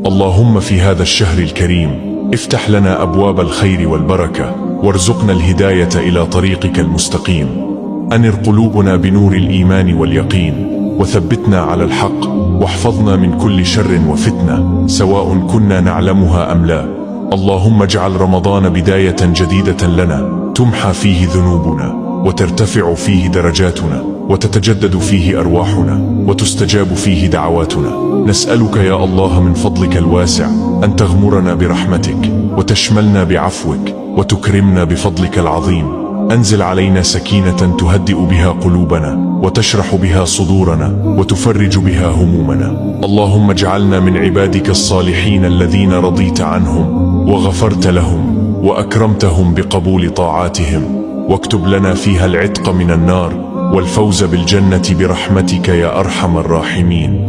اللهم في هذا الشهر الكريم افتح لنا أبواب الخير والبركة، وارزقنا الهداية إلى طريقك المستقيم. أنر قلوبنا بنور الإيمان واليقين، وثبتنا على الحق، واحفظنا من كل شر وفتنة سواء كنا نعلمها أم لا. اللهم اجعل رمضان بداية جديدة لنا تمحى فيه ذنوبنا، وترتفع فيه درجاتنا، وتتجدد فيه أرواحنا، وتستجاب فيه دعواتنا. نسألك يا الله من فضلك الواسع أن تغمرنا برحمتك، وتشملنا بعفوك، وتكرمنا بفضلك العظيم. أنزل علينا سكينة تهدئ بها قلوبنا، وتشرح بها صدورنا، وتفرج بها همومنا. اللهم اجعلنا من عبادك الصالحين الذين رضيت عنهم وغفرت لهم وأكرمتهم بقبول طاعاتهم، واكتب لنا فيها العتق من النار والفوز بالجنة برحمتك يا أرحم الراحمين.